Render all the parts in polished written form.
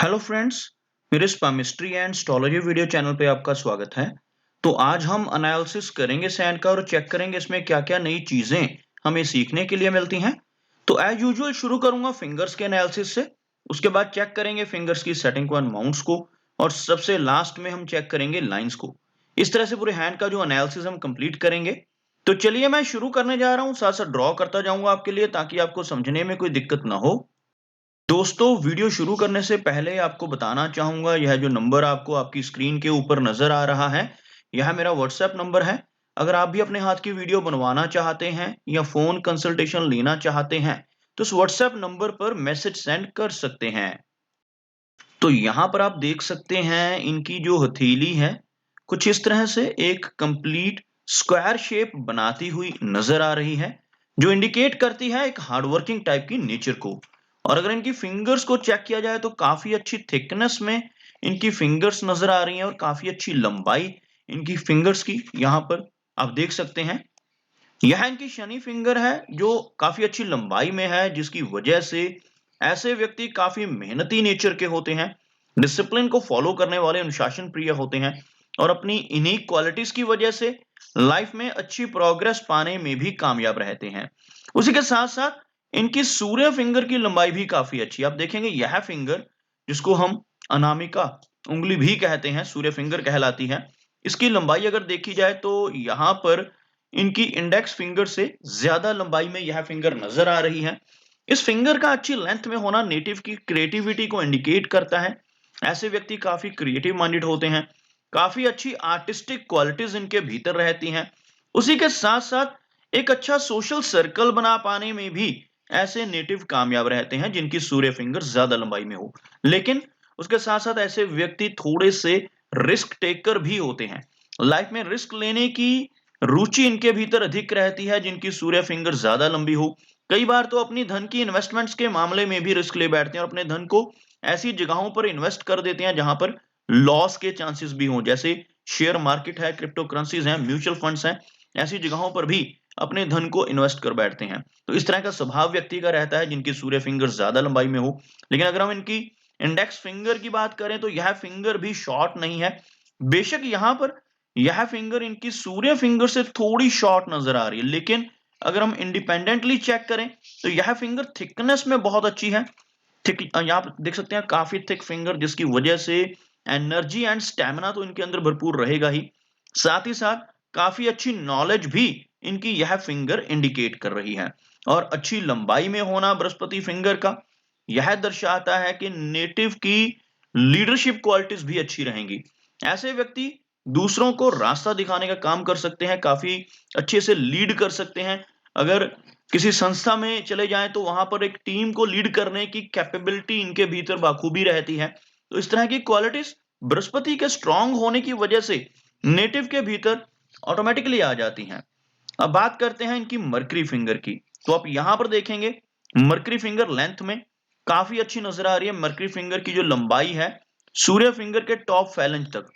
Hello friends, मेरे स्पामिस्ट्री and astrology video channel पे आपका स्वागत है। तो आज हम एनालिसिस करेंगे सैन का और चेक करेंगे इसमें क्या-क्या नई चीजें हमें सीखने के लिए मिलती हैं। तो एज यूजुअल शुरू करूंगा फिंगर्स के एनालिसिस से। उसके बाद चेक करेंगे फिंगर्स की सेटिंग को एंड माउंट्स को, और सबसे लास्ट में हम चेक करेंगे लाइंस को। इस तरह से पूरे हैंड का जो एनालिसिस हम कंप्लीट करेंगे। तो चलिए मैं शुरू करने जा रहा हूँ, साथ साथ ड्रॉ करता जाऊंगा आपके लिए ताकि आपको समझने में कोई दिक्कत ना हो। दोस्तों, वीडियो शुरू करने से पहले आपको बताना चाहूँगा, यह जो नंबर आपको आपकी स्क्रीन के ऊपर नज़र आ रहा है, यह मेरा व्हाट्सएप नंबर है। अगर आप भी अपने हाथ की वीडियो बनवाना चाहते हैं या फ़ोन कंसल्टेशन लेना चाहते हैं, तो इस व्हाट्सएप नंबर पर मैसेज सेंड कर सकते हैं। तो यहाँ पर आप देख सकते हैं इनकी जो हथेली है, कुछ इस तरह से एक कंप्लीट स्क्वायर शेप बनाती हुई नज़र आ रही है, जो इंडिकेट करती है एक हार्ड वर्किंग टाइप की नेचर को। और अगर इनकी फिंगर्स को चेक किया जाए तो काफ़ी अच्छी थिकनेस में इनकी फिंगर्स नज़र आ रही हैं और काफ़ी अच्छी लंबाई इनकी फिंगर्स की यहाँ पर आप देख सकते हैं। यह इनकी शनि फिंगर है जो काफ़ी अच्छी लंबाई में है, जिसकी वजह से ऐसे व्यक्ति काफ़ी मेहनती नेचर के होते हैं, डिसिप्लिन को फॉलो करने वाले, अनुशासन प्रिय होते हैं और अपनी इन्हीं क्वालिटीज की वजह से लाइफ में अच्छी प्रोग्रेस पाने में भी कामयाब रहते हैं। उसी के साथ साथ इनकी सूर्य फिंगर की लंबाई भी काफ़ी अच्छी है। आप देखेंगे यह फिंगर, जिसको हम अनामिका उंगली भी कहते हैं, सूर्य फिंगर कहलाती है। इसकी लंबाई अगर देखी जाए तो यहाँ पर इनकी इंडेक्स फिंगर से ज्यादा लंबाई में यह फिंगर नजर आ रही है। इस फिंगर का अच्छी लेंथ में होना नेटिव की क्रिएटिविटी को इंडिकेट करता है। ऐसे व्यक्ति काफी क्रिएटिव माइंडेड होते हैं, काफी अच्छी आर्टिस्टिक क्वालिटीज इनके भीतर रहती हैं। उसी के साथ साथ एक अच्छा सोशल सर्कल बना पाने में भी ऐसे नेटिव कामयाब रहते हैं जिनकी सूर्य फिंगर ज्यादा लंबाई में हो। लेकिन उसके साथ साथ ऐसे व्यक्ति थोड़े से रिस्क टेकर भी होते हैं। लाइफ में रिस्क लेने की रुचि इनके भीतर अधिक रहती है जिनकी सूर्य फिंगर ज्यादा लंबी हो। कई बार तो अपनी धन की इन्वेस्टमेंट्स के मामले में भी रिस्क ले बैठते हैं और अपने धन को ऐसी जगहों पर इन्वेस्ट कर देते हैं जहां पर लॉस के चांसेस भी हों, जैसे शेयर मार्केट है, क्रिप्टो करेंसीज हैं, म्यूचुअल फंड्स हैं। ऐसी जगहों पर भी अपने धन को इन्वेस्ट कर बैठते हैं। तो इस तरह का स्वभाव व्यक्ति का रहता है जिनकी सूर्य फिंगर ज्यादा लंबाई में हो। लेकिन अगर हम इनकी इंडेक्स फिंगर की बात करें तो यह फिंगर भी शॉर्ट नहीं है। बेशक यहाँ पर यह फिंगर इनकी सूर्य फिंगर से थोड़ी शॉर्ट नजर आ रही है, लेकिन अगर हम इंडिपेंडेंटली चेक करें तो यह फिंगर थिकनेस में बहुत अच्छी है। थिक यहाँ आप देख सकते हैं, काफी थिक फिंगर, जिसकी वजह से एनर्जी एंड स्टेमिना तो इनके अंदर भरपूर रहेगा ही। साथ ही साथ काफी अच्छी नॉलेज भी इनकी यह फिंगर इंडिकेट कर रही है। और अच्छी लंबाई में होना बृहस्पति फिंगर का यह दर्शाता है कि नेटिव की लीडरशिप क्वालिटीज भी अच्छी रहेंगी। ऐसे व्यक्ति दूसरों को रास्ता दिखाने का काम कर सकते हैं, काफी अच्छे से लीड कर सकते हैं। अगर किसी संस्था में चले जाएं तो वहां पर एक टीम को लीड करने की कैपेबिलिटी इनके भीतर बाखूबी रहती है। तो इस तरह की क्वालिटीज बृहस्पति के स्ट्रांग होने की वजह से नेटिव के भीतर ऑटोमेटिकली आ जाती हैं। अब बात करते हैं इनकी मरकरी फिंगर की। तो आप यहां पर देखेंगे मरकरी फिंगर लेंथ में काफी अच्छी नजर आ रही है। मरकरी फिंगर की जो लंबाई है सूर्य फिंगर के टॉप फैलेंज तक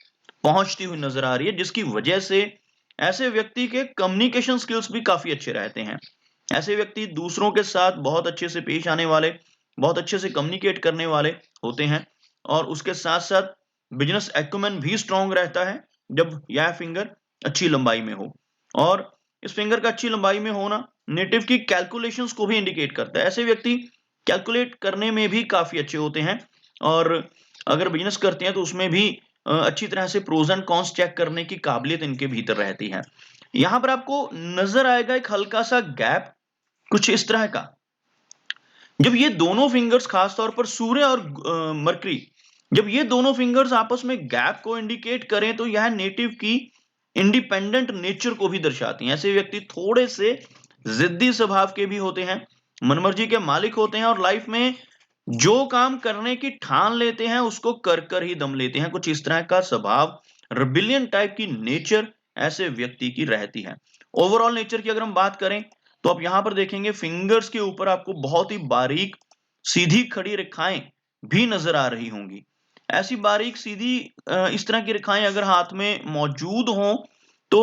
पहुंचती हुई नजर आ रही है, जिसकी वजह से ऐसे व्यक्ति के कम्युनिकेशन स्किल्स भी काफी अच्छे रहते हैं। ऐसे व्यक्ति दूसरों के साथ बहुत अच्छे से पेश आने वाले, बहुत अच्छे से कम्युनिकेट करने वाले होते हैं। और उसके साथ साथ बिजनेस एक्यूमेन भी स्ट्रांग रहता है जब यह फिंगर अच्छी लंबाई में हो। और इस फिंगर का अच्छी लंबाई में होना नेटिव की कैलकुलेशंस को भी इंडिकेट करता है। ऐसे व्यक्ति कैलकुलेट करने में भी काफी अच्छे होते हैं, और अगर बिजनेस करते हैं तो उसमें भी अच्छी तरह से प्रोज एंड कॉन्स चेक करने की काबिलियत इनके भीतर रहती है। यहाँ पर आपको नजर आएगा एक हल्का सा गैप, कुछ इस तरह का। जब ये दोनों फिंगर्स, खास तौर पर सूर्य और मरकरी, जब ये दोनों फिंगर्स आपस में गैप को इंडिकेट करें तो यह नेटिव की इंडिपेंडेंट नेचर को भी दर्शाती हैं। ऐसे व्यक्ति थोड़े से जिद्दी स्वभाव के भी होते हैं, मनमर्जी के मालिक होते हैं और लाइफ में जो काम करने की ठान लेते हैं उसको कर कर ही दम लेते हैं। कुछ इस तरह का स्वभाव, रिबिलियन टाइप की नेचर ऐसे व्यक्ति की रहती है। ओवरऑल नेचर की अगर हम बात करें तो आप यहां पर देखेंगे फिंगर्स के ऊपर आपको बहुत ही बारीक सीधी खड़ी रेखाएं भी नजर आ रही होंगी। ऐसी बारीक सीधी इस तरह की रेखाएं अगर हाथ में मौजूद हों तो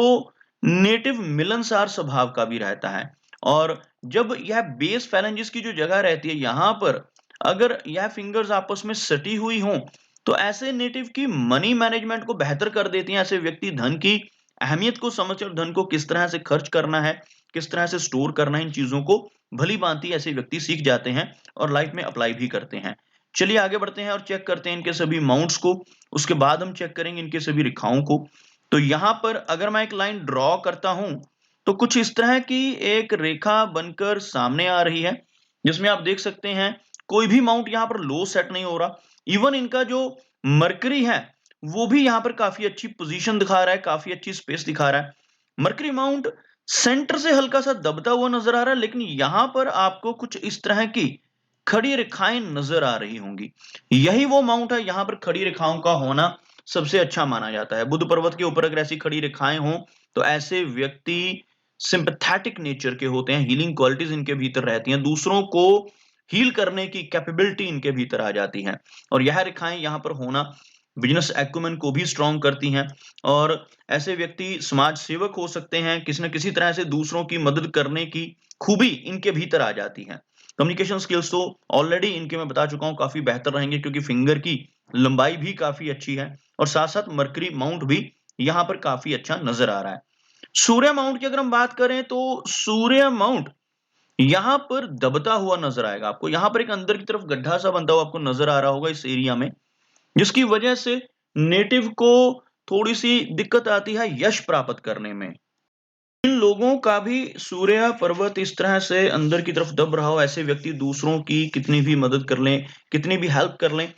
नेटिव मिलनसार स्वभाव का भी रहता है। और जब यह बेस फैलेंजिस की जो जगह रहती है, यहां पर अगर यह फिंगर्स आपस में सटी हुई हों, तो ऐसे नेटिव की मनी मैनेजमेंट को बेहतर कर देती हैं। ऐसे व्यक्ति धन की अहमियत को समझते हैं और धन को किस तरह से खर्च करना है, किस तरह से स्टोर करना है, इन चीज़ों को भली-भांति ऐसे व्यक्ति सीख जाते हैं और लाइफ में अप्लाई भी करते हैं। चलिए आगे बढ़ते हैं और चेक करते हैं इनके सभी माउंट्स को, उसके बाद हम चेक करेंगे इनके सभी रेखाओं को। तो यहाँ पर अगर मैं एक लाइन ड्रॉ करता हूँ, तो कुछ इस तरह की एक रेखा बनकर सामने आ रही है, जिसमें आप देख सकते हैं कोई भी माउंट यहाँ पर लो सेट नहीं हो रहा। इवन इनका जो मरकरी है, वो भी यहाँ पर काफ़ी अच्छी पोज़ीशन दिखा रहा है, काफ़ी अच्छी स्पेस दिखा रहा है। मरकरी माउंट सेंटर से हल्का-सा दबता हुआ नज़र आ रहा है, लेकिन यहाँ पर आपको कुछ इस तरह की खड़ी रेखाएँ नज़र आ रही होंगी। यही वो माउंट है, यहाँ पर खड़ी रेखाओं का होना सबसे अच्छा माना जाता है। बुध पर्वत के ऊपर अगर ऐसी खड़ी रेखाएँ हों, तो ऐसे व्यक्ति सिम्पैथेटिक नेचर के होते हैं, हीलिंग क्वालिटीज़ इनके भीतर रहती हैं, दूसरों को हील करने की कैपेबिलिटी इनके भीतर आ जाती है। और यह रेखाएँ यहाँ पर होना बिज़नेस एक्यूमेन को भी स्ट्रॉन्ग करती हैं और ऐसे व्यक्ति समाज सेवक हो सकते हैं, किसी न किसी तरह से दूसरों की मदद करने की खूबी इनके भीतर आ जाती है। कम्युनिकेशन स्किल्स तो ऑलरेडी इनके मैं बता चुका हूँ काफ़ी बेहतर रहेंगे, क्योंकि फिंगर की लंबाई भी काफ़ी अच्छी है और साथ-साथ मरकरी माउंट भी यहाँ पर काफ़ी अच्छा नज़र आ रहा है। सूर्य माउंट की अगर हम बात करें, तो सूर्य माउंट यहाँ पर दबता हुआ नज़र आएगा आपको। यहाँ पर एक अंदर की तरफ गड्ढा-सा बनता हुआ आपको नज़र आ रहा होगा इस एरिया में, जिसकी वजह से नेटिव को थोड़ी-सी दिक्कत आती है यश प्राप्त करने में। इन लोगों का भी सूर्य पर्वत इस तरह से अंदर की तरफ दब रहा हो, ऐसे व्यक्ति दूसरों की कितनी भी मदद कर लें, कितनी भी हेल्प कर लें,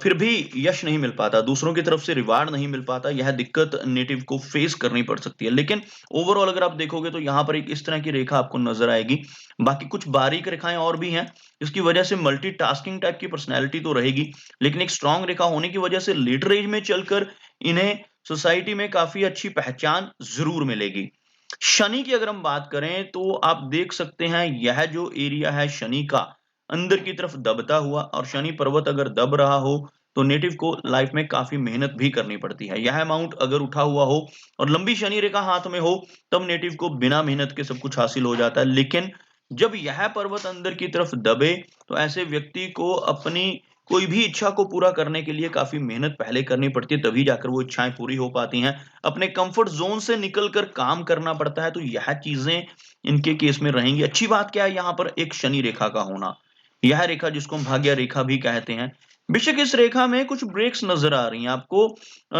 फिर भी यश नहीं मिल पाता, दूसरों की तरफ से रिवार्ड नहीं मिल पाता, यह दिक्कत नेटिव को फेस करनी पड़ सकती है। लेकिन ओवरऑल अगर आप देखोगे, तो यहाँ पर एक इस तरह की रेखा आपको नज़र आएगी। बाकी कुछ बारीक रेखाएँ और भी हैं, जिसकी वजह से मल्टीटास्किंग टाइप की पर्सनैलिटी तो रहेगी, लेकिन एक स्ट्रॉन्ग रेखा होने की वजह से लेटर एज में चलकर इन्हें सोसाइटी में काफ़ी अच्छी पहचान ज़रूर मिलेगी। शनि की अगर हम बात करें, तो आप देख सकते हैं यह जो एरिया है शनि का, अंदर की तरफ दबता हुआ, और शनि पर्वत अगर दब रहा हो, तो नेटिव को लाइफ में काफ़ी मेहनत भी करनी पड़ती है। यह माउंट अगर उठा हुआ हो और लंबी शनि रेखा हाथ में हो, तब नेटिव को बिना मेहनत के सब कुछ हासिल हो जाता है। लेकिन जब यह पर्वत अंदर की तरफ दबे, तो ऐसे व्यक्ति को अपनी कोई भी इच्छा को पूरा करने के लिए काफ़ी मेहनत पहले करनी पड़ती है, तभी जाकर वो इच्छाएँ पूरी हो पाती हैं। अपने कंफर्ट ज़ोन से निकल कर काम करना पड़ता है, तो यह चीज़ें इनके केस में रहेंगी। अच्छी बात क्या है यहाँ पर एक शनि रेखा का होना। यह रेखा जिसको हम भाग्य रेखा भी कहते हैं। बेशक इस रेखा में कुछ ब्रेक्स नज़र आ रही हैं आपको,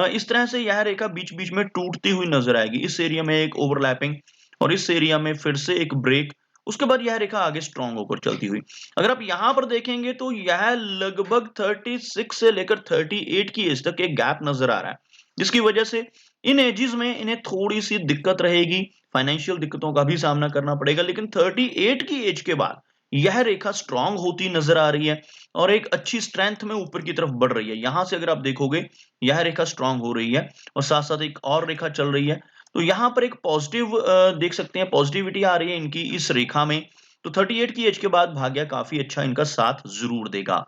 इस तरह से यह रेखा बीच-बीच में टूटती हुई नज़र आएगी। इस एरिया में एक ओवरलैपिंग और इस एरिया में फिर से एक ब्रेक, उसके बाद यह रेखा आगे स्ट्रॉन्ग होकर चलती हुई। अगर आप यहाँ पर देखेंगे, तो यह लगभग 36 से लेकर 38 की एज तक एक गैप नज़र आ रहा है, जिसकी वजह से इन एजेस में इन्हें थोड़ी-सी दिक्कत रहेगी, फाइनेंशियल दिक्कतों का भी सामना करना पड़ेगा। लेकिन 38 की एज के बाद यह रेखा स्ट्रॉन्ग होती नज़र आ रही है और एक अच्छी स्ट्रेंथ में ऊपर की तरफ बढ़ रही है। यहाँ से अगर आप देखोगे, यह रेखा स्ट्रॉन्ग हो रही है और साथ-साथ एक और रेखा चल रही है। तो यहाँ पर एक पॉजिटिव देख सकते हैं, पॉजिटिविटी आ रही है इनकी इस रेखा में। तो 38 की एज के बाद भाग्य काफ़ी अच्छा इनका साथ ज़रूर देगा।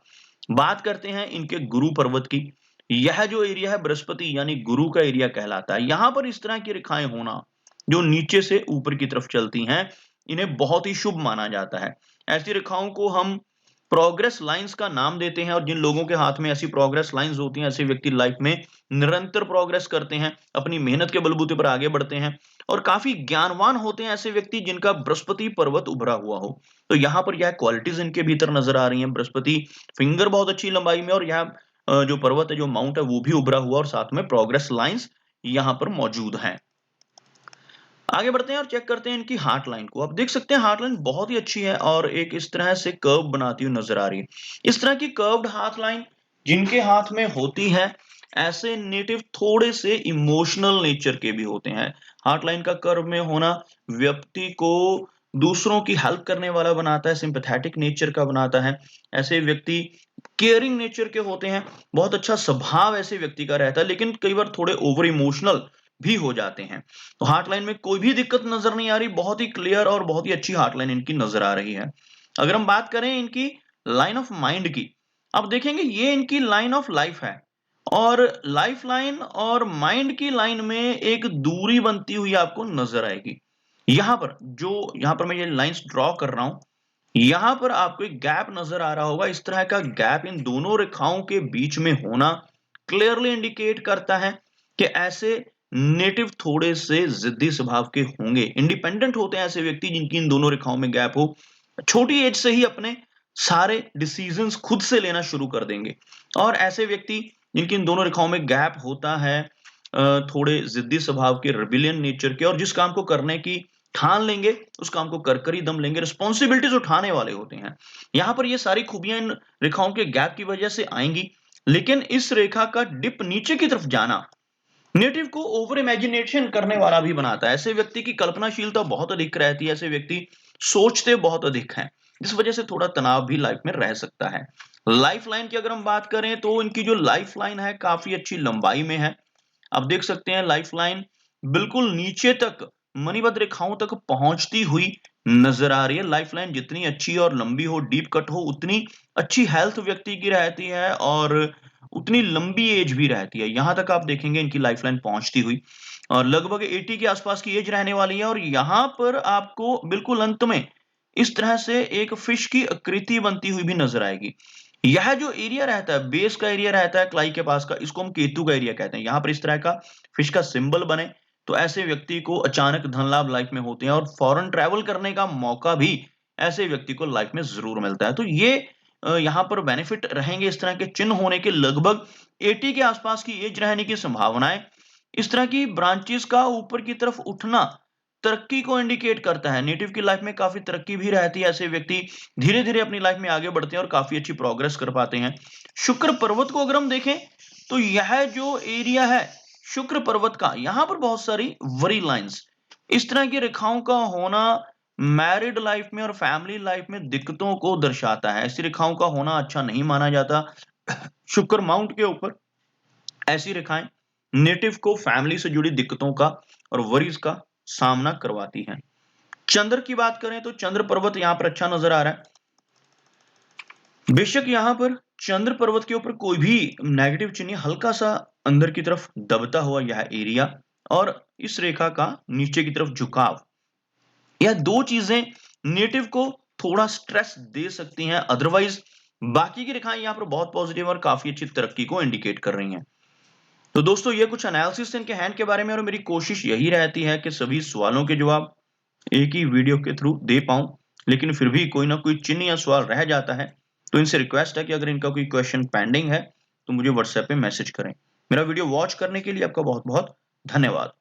बात करते हैं इनके गुरु पर्वत की। यह जो एरिया है बृहस्पति यानी गुरु का एरिया कहलाता है। यहाँ पर इस तरह की रेखाएँ होना, जो नीचे से ऊपर की तरफ चलती हैं, इन्हें बहुत ही शुभ माना जाता है। ऐसी रेखाओं को हम प्रोग्रेस लाइन्स का नाम देते हैं और जिन लोगों के हाथ में ऐसी प्रोग्रेस लाइन्स होती हैं, ऐसे व्यक्ति लाइफ में निरंतर प्रोग्रेस करते हैं, अपनी मेहनत के बलबूते पर आगे बढ़ते हैं और काफ़ी ज्ञानवान होते हैं ऐसे व्यक्ति जिनका बृहस्पति पर्वत उभरा हुआ हो। तो यहाँ पर यह क्वालिटीज़ इनके भीतर नज़र आ रही हैं। बृहस्पति फिंगर बहुत अच्छी लंबाई में और यह जो पर्वत है, जो माउंट है, वो भी उभरा हुआ और साथ में प्रोग्रेस लाइन्स यहाँ पर मौजूद हैं। आगे बढ़ते हैं और चेक करते हैं इनकी हार्ट लाइन को। आप देख सकते हैं हार्ट लाइन बहुत ही अच्छी है और एक इस तरह से कर्व बनाती हुई नज़र आ रही है। इस तरह की कर्व्ड हार्ट लाइन जिनके हाथ में होती है, ऐसे नेटिव थोड़े से इमोशनल नेचर के भी होते हैं। हार्ट लाइन का कर्व में होना व्यक्ति को दूसरों की हेल्प करने वाला बनाता है, सिम्पैथेटिक नेचर का बनाता है। ऐसे व्यक्ति केयरिंग नेचर के होते हैं, बहुत अच्छा स्वभाव ऐसे व्यक्ति का रहता है, लेकिन कई बार थोड़े ओवर इमोशनल भी हो जाते हैं। तो हार्ट लाइन में कोई भी दिक्कत नज़र नहीं आ रही, बहुत ही क्लियर और बहुत ही अच्छी हार्ट लाइन इनकी नज़र आ रही है। अगर हम बात करें इनकी लाइन ऑफ माइंड की, आप देखेंगे ये इनकी लाइन ऑफ लाइफ है और लाइफ लाइन और माइंड की लाइन में एक दूरी बनती हुई आपको नज़र आएगी। यहाँ पर मैं ये लाइन्स ड्रॉ कर रहा हूँ, यहाँ पर आपको एक गैप नजर आ रहा होगा। इस तरह का गैप इन दोनों रेखाओं के बीच में होना क्लियरली इंडिकेट करता है कि ऐसे नेटिव थोड़े से जिद्दी स्वभाव के होंगे। इंडिपेंडेंट होते हैं ऐसे व्यक्ति जिनकी इन दोनों रेखाओं में गैप हो। छोटी एज से ही अपने सारे डिसीजंस खुद से लेना शुरू कर देंगे। और ऐसे व्यक्ति जिनकी इन दोनों रेखाओं में गैप होता है, थोड़े जिद्दी स्वभाव के, रेबिलियन नेचर के, और जिस काम को करने की ठान लेंगे उस काम को कर ही दम लेंगे, रिस्पॉन्सिबिलिटीज उठाने वाले होते हैं। यहाँ पर ये सारी खूबियां इन रेखाओं के गैप की वजह से आएंगी। लेकिन इस रेखा का डिप नीचे की तरफ जाना नेटिव को ओवर इमेजिनेशन करने वाला भी बनाता है। ऐसे व्यक्ति की कल्पनाशीलता बहुत अधिक रहती है। ऐसे व्यक्ति सोचते बहुत अधिक हैं, इस वजह से थोड़ा तनाव भी लाइफ में रह सकता है। लाइफ लाइन की अगर हम बात करें तो इनकी जो लाइफ लाइन है काफी अच्छी लंबाई में है। आप देख सकते हैं लाइफ लाइन बिल्कुल नीचे तक मणिबद्ध रेखाओं तक पहुंचती हुई नजर आ रही है। लाइफ लाइन जितनी अच्छी और लंबी हो, डीप कट हो, उतनी अच्छी हेल्थ व्यक्ति की रहती है और उतनी लंबी एज भी रहती है। यहां तक आप देखेंगे इनकी लाइफ लाइन पहुंचती हुई, और लगभग 80 के आसपास की एज रहने वाली है। और यहाँ पर आपको बिल्कुल अंत में इस तरह से एक फिश की आकृति बनती हुई भी नजर आएगी। यह जो एरिया रहता है, बेस का एरिया रहता है क्लाई के पास का, इसको हम केतु का एरिया कहते हैं। यहाँ पर इस तरह का फिश का सिंबल बने तो ऐसे व्यक्ति को अचानक धन लाभ लाइफ में होते हैं, और फॉरेन ट्रैवल करने का मौका भी ऐसे व्यक्ति को लाइफ में जरूर मिलता है। तो ये यहाँ पर बेनिफिट रहेंगे। इस तरह के चिन्ह होने के लगभग 80 के आसपास की एज रहने की संभावनाएं। इस तरह की ब्रांचेस का ऊपर की तरफ उठना तरक्की को इंडिकेट करता है। नेटिव की लाइफ में काफी तरक्की भी रहती है। ऐसे व्यक्ति धीरे धीरे अपनी लाइफ में आगे बढ़ते हैं और काफी अच्छी प्रोग्रेस कर पाते हैं। शुक्र पर्वत को अगर हम देखें तो यह जो एरिया है शुक्र पर्वत का, यहाँ पर बहुत सारी वरी लाइंस, इस तरह की रेखाओं का होना मैरिड लाइफ में और फैमिली लाइफ में दिक्कतों को दर्शाता है। ऐसी रेखाओं का होना अच्छा नहीं माना जाता। शुक्र माउंट के ऊपर ऐसी रेखाएं नेटिव को फैमिली से जुड़ी दिक्कतों का और वरीज का सामना करवाती हैं। चंद्र की बात करें तो चंद्र पर्वत यहाँ पर अच्छा नजर आ रहा है। बेशक यहाँ पर चंद्र पर्वत के ऊपर कोई भी नेगेटिव चिन्ह, हल्का सा अंदर की तरफ दबता हुआ यह एरिया और इस रेखा का नीचे की तरफ झुकाव, यह दो चीजें नेटिव को थोड़ा स्ट्रेस दे सकती हैं। अदरवाइज बाकी की रेखाएं यहाँ पर बहुत पॉजिटिव और काफी अच्छी तरक्की को इंडिकेट कर रही हैं। तो दोस्तों ये कुछ एनालिसिस इनके हैंड के बारे में, और मेरी कोशिश यही रहती है कि सभी सवालों के जवाब एक ही वीडियो के थ्रू दे पाऊं। लेकिन फिर भी कोई ना कोई चिन्ह या सवाल रह जाता है, तो इनसे रिक्वेस्ट है कि अगर इनका कोई क्वेश्चन पेंडिंग है तो मुझे व्हाट्सएप पे मैसेज करें। मेरा वीडियो वॉच करने के लिए आपका बहुत बहुत धन्यवाद।